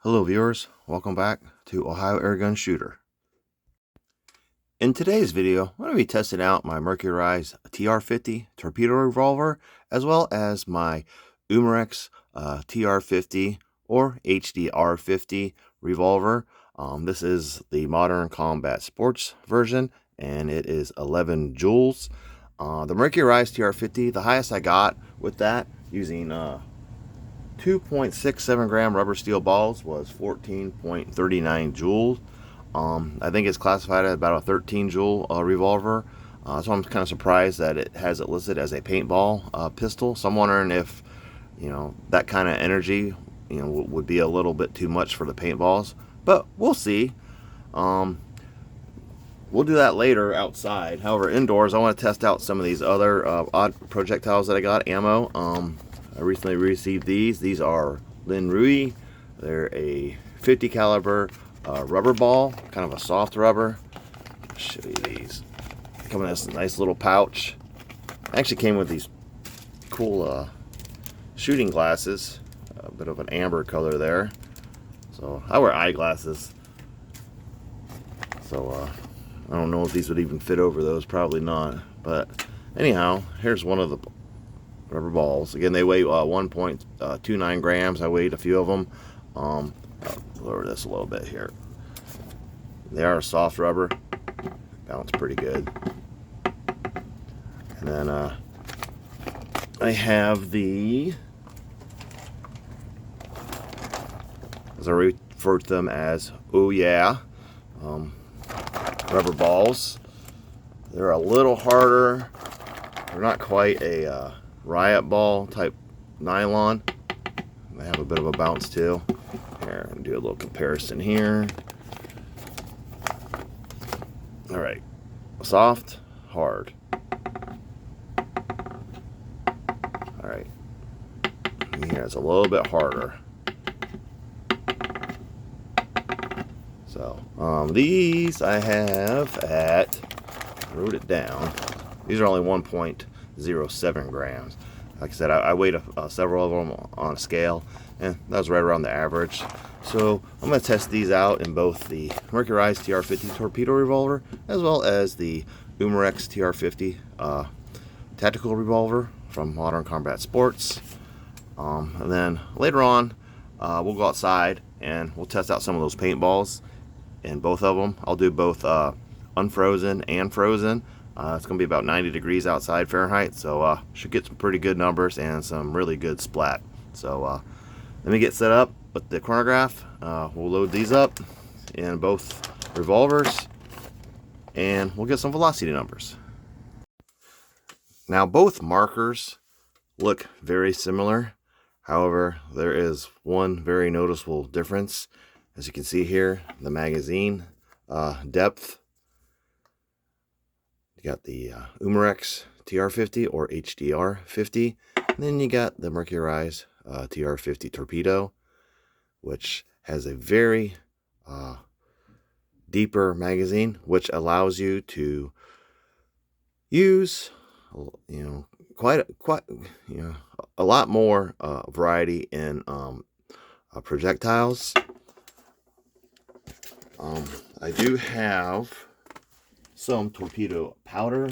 Hello viewers, welcome back to Ohio Airgun Shooter. In today's video, I'm going to be testing out my Mercury Ice TR50 Torpedo Revolver, as well as my Umarex TR50 or HDR50 revolver. This is the Modern Combat Sports version, and it is 11 joules. The Mercury Ice TR50, the highest I got with that, using 2.67 gram rubber steel balls, was 14.39 joules. I think it's classified at about a 13 joule revolver. So I'm kind of surprised that it has it listed as a paintball pistol. So I'm wondering if, that kind of energy, would be a little bit too much for the paintballs. But we'll see. We'll do that later outside. However, indoors, I want to test out some of these other odd projectiles that I got, ammo. I recently received these. These are Lin Ruy. They're a 50 caliber rubber ball, kind of a soft rubber. I'll show you these. They come in this nice little pouch. Actually came with these cool shooting glasses. A bit of an amber color there. So I wear eyeglasses. So I don't know if these would even fit over those. Probably not. But anyhow, here's one of the rubber balls. Again, they weigh 1.29 grams. I weighed a few of them. I'll lower this a little bit here. They are a soft rubber. Bounce pretty good. And then I have the, as I refer to them as, oh yeah, rubber balls. They're a little harder. They're not quite a riot ball type nylon. They have a bit of a bounce too. Here, I'll do a little comparison here. All right, soft, hard. All right, here it's a little bit harder. So these I have at, I wrote it down. These are only 1.07 grams. Like I said, I weighed several of them on a scale, and that was right around the average. So I'm going to test these out in both the Mercury Ice TR50 Torpedo Revolver, as well as the Umarex TR50 Tactical Revolver from Modern Combat Sports. And then later on, we'll go outside and we'll test out some of those paintballs in both of them. I'll do both unfrozen and frozen. It's going to be about 90 degrees outside Fahrenheit, so should get some pretty good numbers and some really good splat. So let me get set up with the chronograph. We'll load these up in both revolvers, and we'll get some velocity numbers. Now, both markers look very similar. However, there is one very noticeable difference. As you can see here, the magazine depth. You got the Umarex TR50 or HDR50. And then you got the Mercury Ice TR50 Torpedo, which has a very deeper magazine, which allows you to use, quite a lot more variety in projectiles. I do have some torpedo powder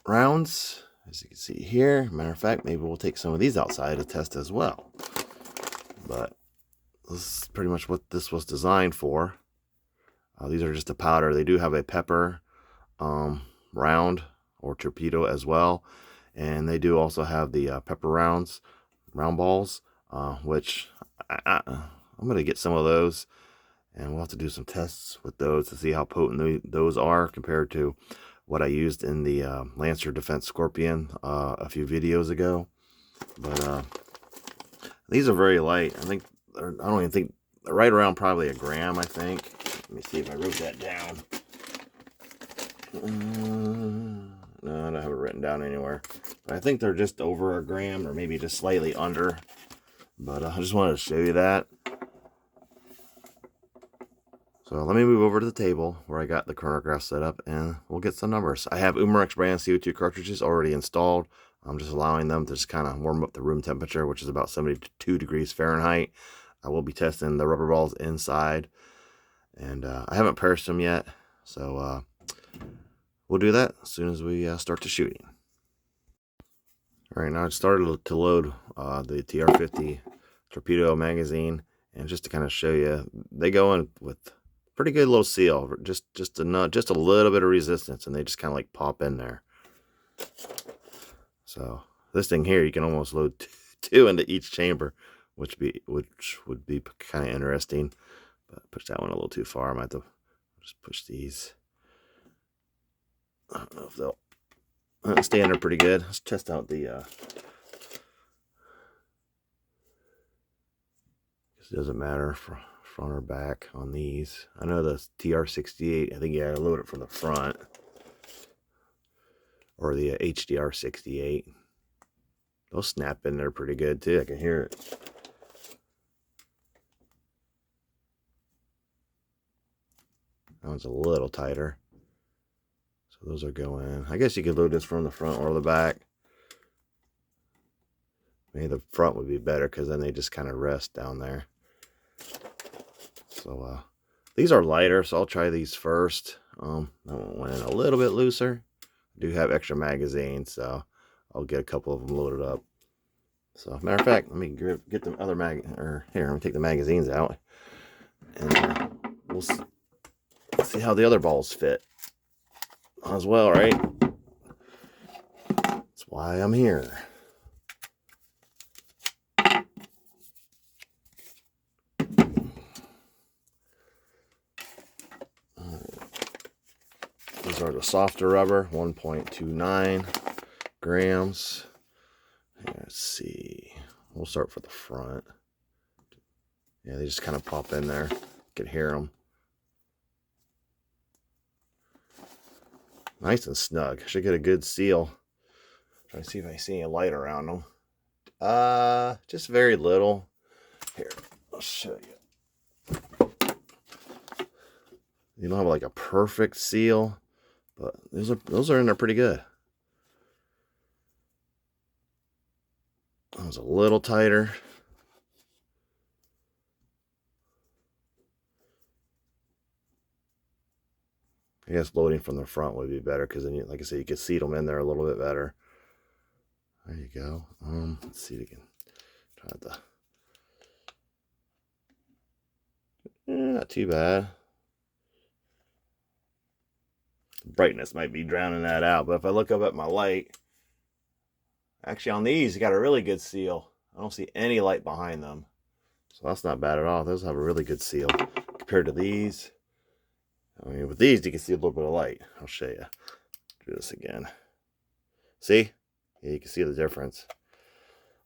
rounds, as you can see here. Matter of fact, maybe we'll take some of these outside to test as well. But this is pretty much what this was designed for. These are just a powder. They do have a pepper round or torpedo as well, and they do also have the pepper round balls, which I'm going to get some of those, and we'll have to do some tests with those to see how potent those are compared to what I used in the Lancer Defense Scorpion a few videos ago. But these are very light. I don't even think they're right around probably a gram, I think. Let me see if I wrote that down. No, I don't have it written down anywhere. But I think they're just over a gram, or maybe just slightly under. But I just wanted to show you that. So let me move over to the table where I got the chronograph set up, and we'll get some numbers. I have Umarex brand CO2 cartridges already installed. I'm just allowing them to just kind of warm up the room temperature, which is about 72 degrees Fahrenheit. I will be testing the rubber balls inside, and I haven't paired them yet, so we'll do that as soon as we start the shooting. All right, now I started to load the TR50 Torpedo magazine, and just to kind of show you, they go in with pretty good little seal, just a little bit of resistance, and they just kind of like pop in there. So this thing here, you can almost load two into each chamber, which would be kind of interesting. But push that one a little too far. I might have to just push these. I don't know if they'll stay in there pretty good. Let's test out the. It doesn't matter for front or back on these. I know the TR68. I think you gotta load it from the front, or the HDR68. They'll snap in there pretty good too. I can hear it. That one's a little tighter. So those are going. I guess you could load this from the front or the back. Maybe the front would be better because then they just kind of rest down there. So these are lighter, so I'll try these first. That one went in a little bit looser. I do have extra magazines, so I'll get a couple of them loaded up. So matter of fact, let me get the other here. Let me take the magazines out, and we'll see how the other balls fit as well, right? That's why I'm here. These are the softer rubber, 1.29 grams. Let's see. We'll start for the front. Yeah, they just kind of pop in there. You can hear them. Nice and snug. Should get a good seal. Try to see if I see any light around them. Just very little. Here, I'll show you. You don't have like a perfect seal, but those are in there pretty good. That was a little tighter. I guess loading from the front would be better because then, like I said, you can seat them in there a little bit better. There you go. Let's see it again. Try not too bad. The brightness might be drowning that out, but if I look up at my light, actually on these, you got a really good seal. I don't see any light behind them, so that's not bad at all. Those have a really good seal compared to these. I mean, with these, you can see a little bit of light. I'll show you. Do this again. See? Yeah, you can see the difference.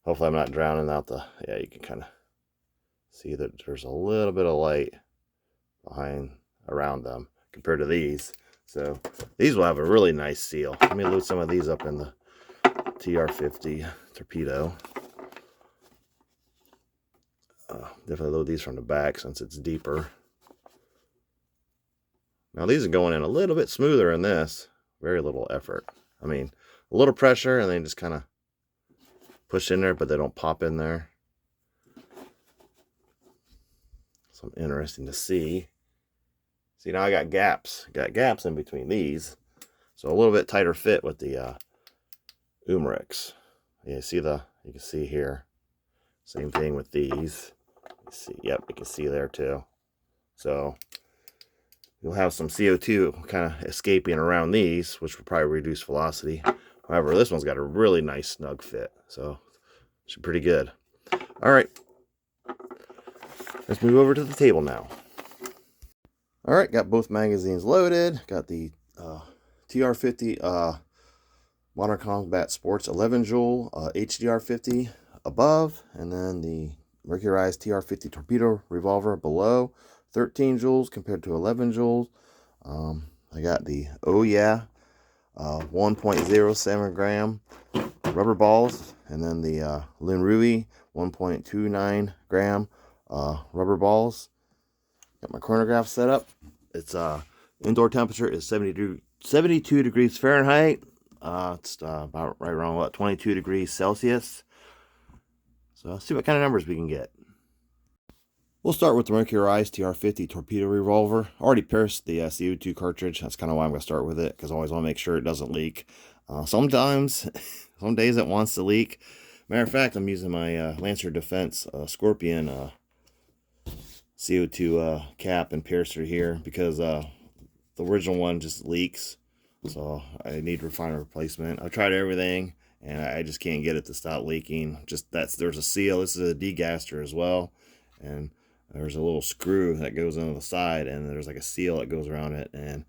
Hopefully I'm not drowning out the... Yeah, you can kind of see that there's a little bit of light around them compared to these. So these will have a really nice seal. Let me load some of these up in the TR50 Torpedo. Definitely load these from the back since it's deeper. Now these are going in a little bit smoother in this. Very little effort. I mean, a little pressure and they just kind of push in there, but they don't pop in there. Something interesting to see. See, now I got gaps. Got gaps in between these. So a little bit tighter fit with the Umarex. Yeah, you can see here. Same thing with these. You see, yep, you can see there too. So you'll have some CO2 kind of escaping around these, which will probably reduce velocity. However, this one's got a really nice snug fit, so it's pretty good. All right, let's move over to the table now. All right, got both magazines loaded. Got the TR50 Modern Combat Sports 11 joule HDR50 above, and then the Mercury Ice TR50 Torpedo Revolver below. 13 joules compared to 11 joules. I got the 1.07 gram rubber balls, and then the Lin Ruy 1.29 gram rubber balls. Got my chronograph set up. Its indoor temperature is 72 degrees Fahrenheit. It's about right around what, 22 degrees Celsius. So let's see what kind of numbers we can get. We'll start with the Mercury Ice TR50 Torpedo Revolver. I already pierced the CO2 cartridge. That's kind of why I'm going to start with it, because I always want to make sure it doesn't leak. Sometimes, some days it wants to leak. Matter of fact, I'm using my Lancer Defense Scorpion CO2 cap and piercer here, because the original one just leaks. So I need to find a replacement. I've tried everything, and I just can't get it to stop leaking. There's a seal. This is a degasser as well, and there's a little screw that goes into the side, and there's like a seal that goes around it, and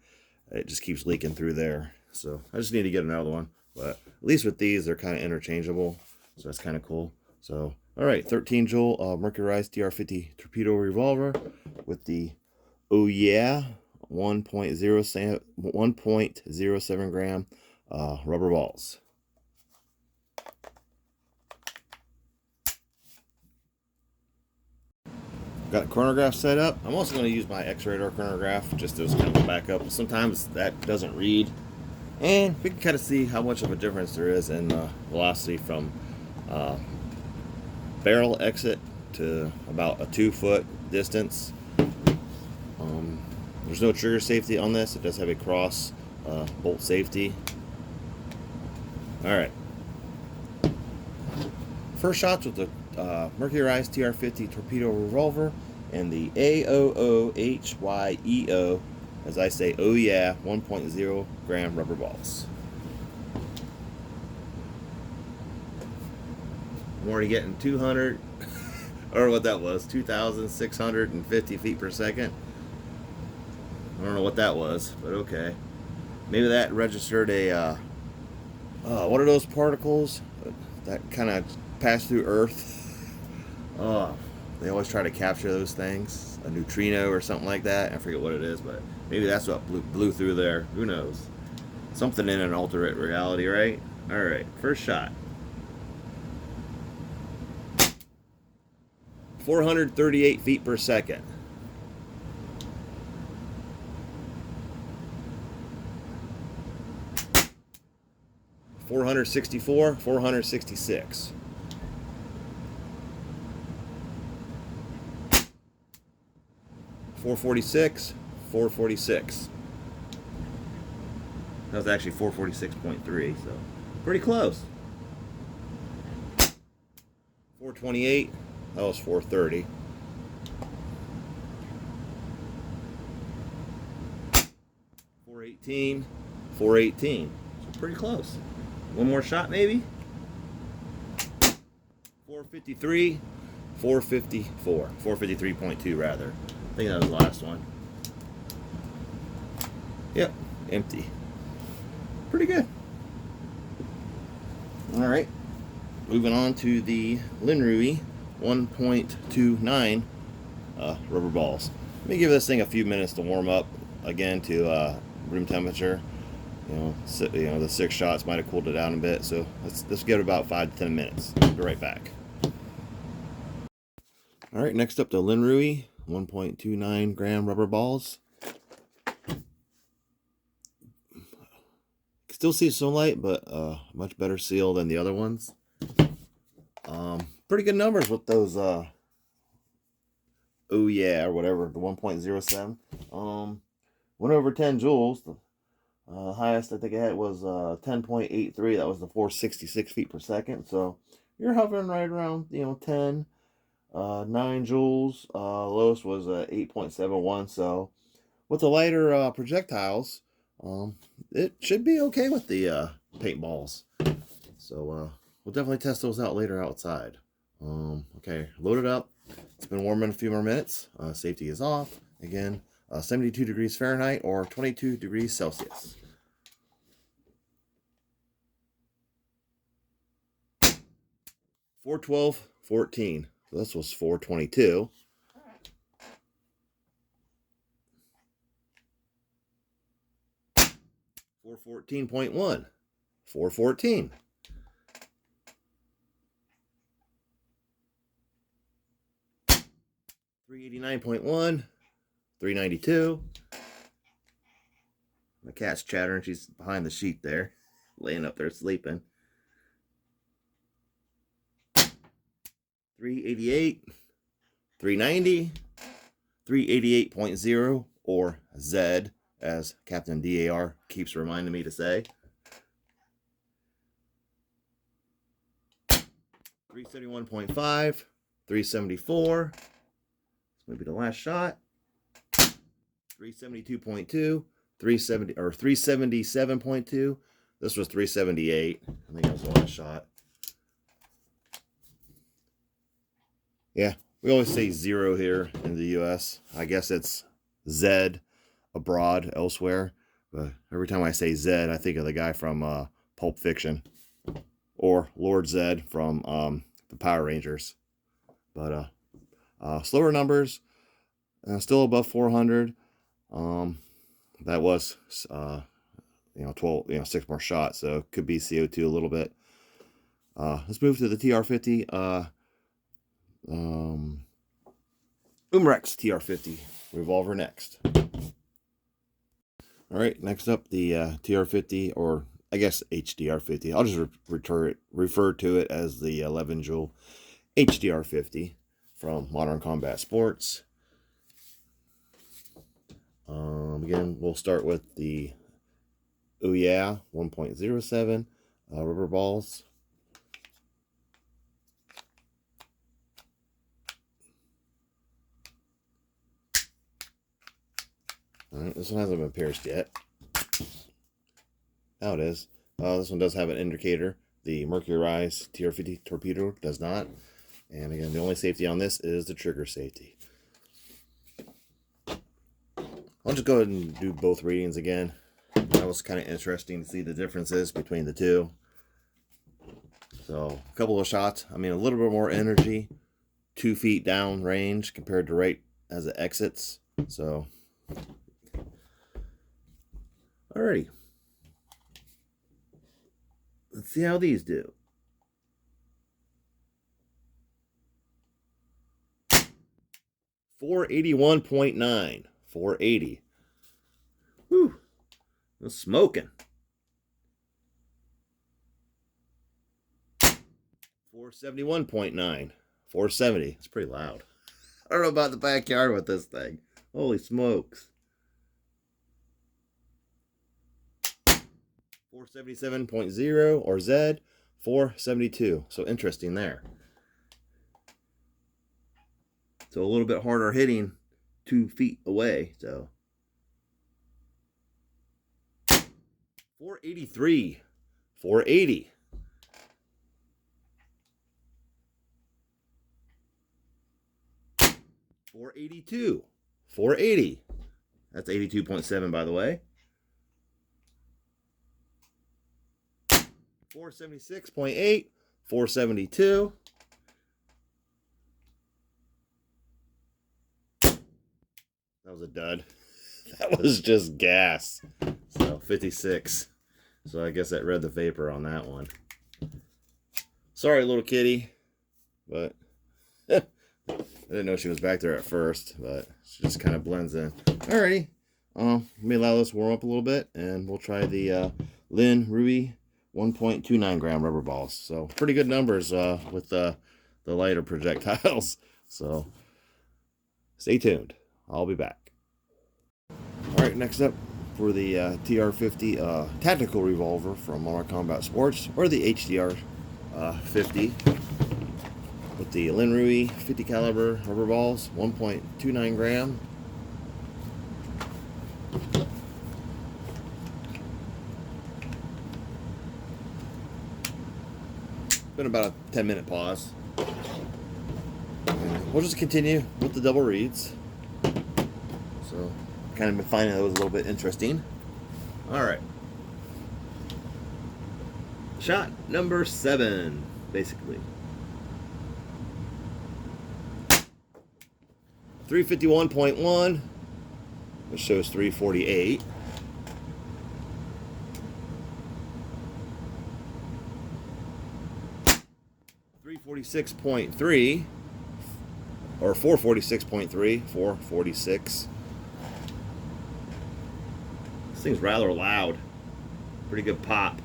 it just keeps leaking through there. So I just need to get another one. But at least with these, they're kind of interchangeable, so that's kind of cool. So all right, 13 joule Mercury Ice TR50 Torpedo Revolver with the Oh Yeah 1.07 gram rubber balls. Got a chronograph set up. I'm also going to use my X-Radar chronograph just as kind of a backup. Sometimes that doesn't read, and we can kind of see how much of a difference there is in velocity from barrel exit to about a 2-foot distance. There's no trigger safety on this. It does have a cross bolt safety. All right. First shots with the Mercury Ice TR50 Torpedo Revolver and the AOOHYEO, as I say, oh yeah, 1.0 gram rubber balls. I'm already getting 200, or what that was, 2,650 feet per second. I don't know what that was, but okay. Maybe that registered a, what are those particles that kind of pass through Earth? They always try to capture those things, a neutrino or something like that. I forget what it is, but maybe that's what blew through there. Who knows? Something in an alternate reality, right? All right, first shot. 438 feet per second. $464, 466. $446, 446. That was actually 446.3, so pretty close. 428, that was 430. 418, 418. So pretty close. One more shot, maybe. 453, 454, 453.2 rather. I think that was the last one. Yep, empty. Pretty good. All right, moving on to the Lin Ruy 1.29 rubber balls. Let me give this thing a few minutes to warm up again to room temperature. The 6 shots might have cooled it down a bit, so let's give it about 5 to 10 minutes. I'll be right back. All right, next up the Lin Ruy 1.29 gram rubber balls. Still see some light, but much better seal than the other ones. Pretty good numbers with those oh yeah, or whatever, the 1.07. Went over 10 joules. The highest I think I had was 10.83. That was the 466 feet per second. So you're hovering right around 10, 9 joules. Lowest was 8.71. So with the lighter projectiles, it should be okay with the paintballs. So we'll definitely test those out later outside. Okay, load it up. It's been warming a few more minutes. Safety is off. Again, 72 degrees Fahrenheit or 22 degrees Celsius. $412.14. So this was $422. $414.1. $414. $389.1. $392. My cat's chattering. She's behind the sheet there. laying up there sleeping. 388, 390, 388.0, or Z, as Captain DAR keeps reminding me to say. 371.5, 374. This might be the last shot. 372.2, 370 or 377.2. This was 378. I think that was the last shot. Yeah, we always say 0 here in the US. I guess it's Z abroad elsewhere. But every time I say Z, I think of the guy from Pulp Fiction, or Lord Zed from the Power Rangers. But slower numbers, still above 400. That was 6 more shots, so it could be CO2 a little bit. Let's move to the TR50. Umarex TR50 revolver next. All right, next up the TR50, or I guess HDR50. I'll just refer to it as the 11 joule HDR50 from Modern Combat Sports. Again, we'll start with the 1.07 Rubberballs. Alright, this one hasn't been pierced yet. Now it is. This one does have an indicator. The Mercury Ice TR50 Torpedo does not. And again, the only safety on this is the trigger safety. I'll just go ahead and do both readings again. That was kind of interesting to see the differences between the two. So, a couple of shots. I mean, a little bit more energy. 2 feet down range compared to right as it exits. So, alrighty. Let's see how these do. 481.9. 480. Whew. That's smoking. 471.9. 470. It's pretty loud. I don't know about the backyard with this thing. Holy smokes. 477.0 or Z. 472. So interesting there. So a little bit harder hitting 2 feet away. So 483. 480. 482. 480. That's 82.7, by the way. 476.8. 472. That was a dud. That was just gas. So 56. So I guess that read the vapor on that one. Sorry, little kitty. But I didn't know she was back there at first, but she just kind of blends in. Alrighty. Let me allow this warm up a little bit, and we'll try the Lin Ruy 1.29 gram rubber balls. So pretty good numbers with the lighter projectiles. So stay tuned. I'll be back. Alright, next up for the TR50 Tactical Revolver from Modern Combat Sports, or the HDR50, with the Lin Ruy 50 caliber rubber balls, 1.29 gram. Been about a 10-minute pause. We'll just continue with the double reads. So, kind of been finding those a little bit interesting. Alright. Shot number 7, basically. 351.1, which shows 348. 346.3, or 446.3, 446. This thing's rather loud. Pretty good pop.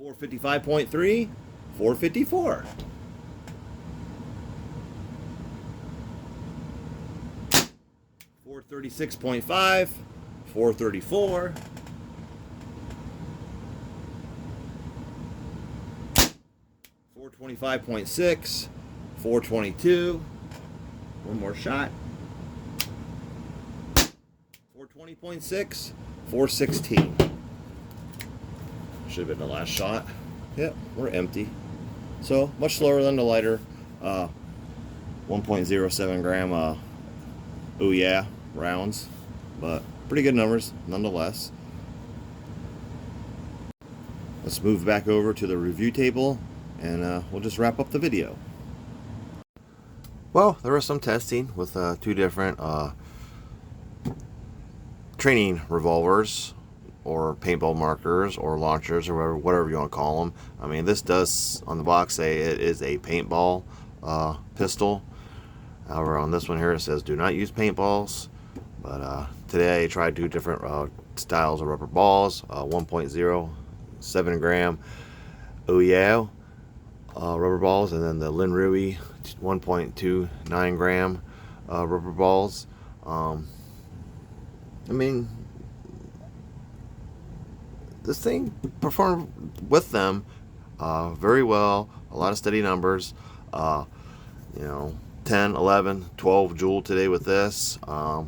455.3, 454. 436.5, 434. 425.6, 422. One more shot. 420.6, 416. Should have been the last shot. Yep, we're empty. So much slower than the lighter 1.07 gram oh yeah rounds, but pretty good numbers nonetheless. Let's move back over to the review table and we'll just wrap up the video. Well, there was some testing with two different training revolvers or paintball markers or launchers or whatever you want to call them. I mean, this does on the box say it is a paintball pistol. However, on this one here it says do not use paintballs. But today I tried two different styles of rubber balls. 1.07 gram oh yeah rubber balls, and then the Lin Ruy 1.29 gram rubber balls. I mean, this thing performed with them very well. A lot of steady numbers. You know, 10, 11, 12 joule today with this. Not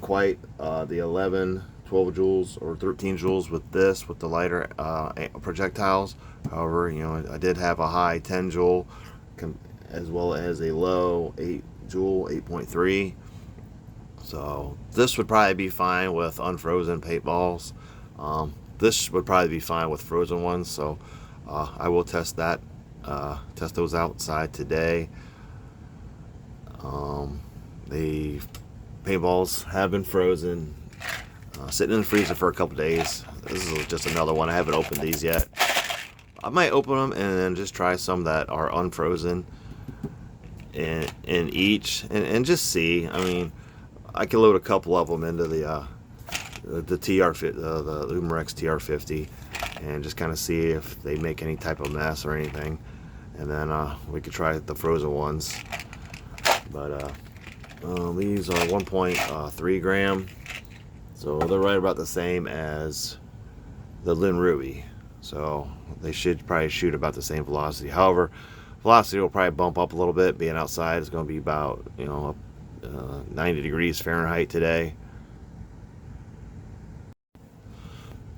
quite the 11, 12 joules or 13 joules with this, with the lighter projectiles. However, you know, I did have a high 10 joule as well as a low 8 joule, 8.3. So this would probably be fine with unfrozen paintballs. This would probably be fine with frozen ones. So I will test that, test those outside today. The paintballs have been frozen, sitting in the freezer for a couple days. This is just another one. I haven't opened these yet. I might open them and then just try some that are unfrozen in each and just see. I mean, I can load a couple of them into the TR50, the Umarex TR50, and just kind of see if they make any type of mess or anything, and then we could try the frozen ones. But these are 1.3 gram, so they're right about the same as the Lin Ruy, so they should probably shoot about the same velocity. However, velocity will probably bump up a little bit. Being outside, it's going to be about, you know, 90 degrees Fahrenheit today,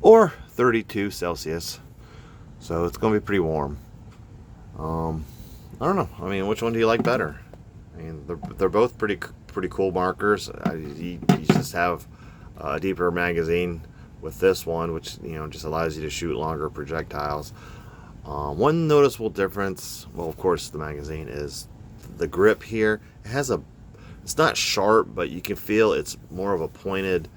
or 32 Celsius, so it's going to be pretty warm. I don't know. I mean, which one do you like better? I mean, they're both pretty cool markers. You just have a deeper magazine with this one, which, you know, just allows you to shoot longer projectiles. One noticeable difference, well, of course, the magazine, is the grip here. It has it's not sharp, but you can feel it's more of a pointed.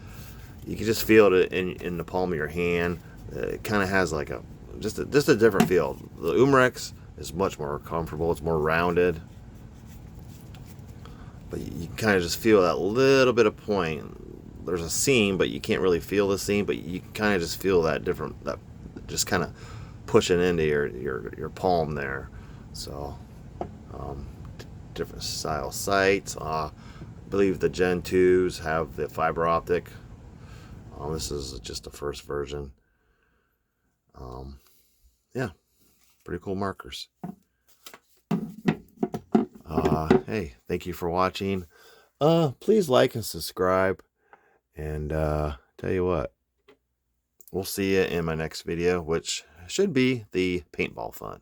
You can just feel it in the palm of your hand. It kind of has like just a different feel. The Umarex is much more comfortable. It's more rounded, but you kind of just feel that little bit of point. There's a seam, but you can't really feel the seam. But you kind of just feel that different, that just kind of pushing into your palm there. So different style sights. I believe the Gen 2s have the fiber optic. This is just the first version. Yeah, pretty cool markers. Hey, thank you for watching. Please like and subscribe, and tell you what, we'll see you in my next video, which should be the paintball fun.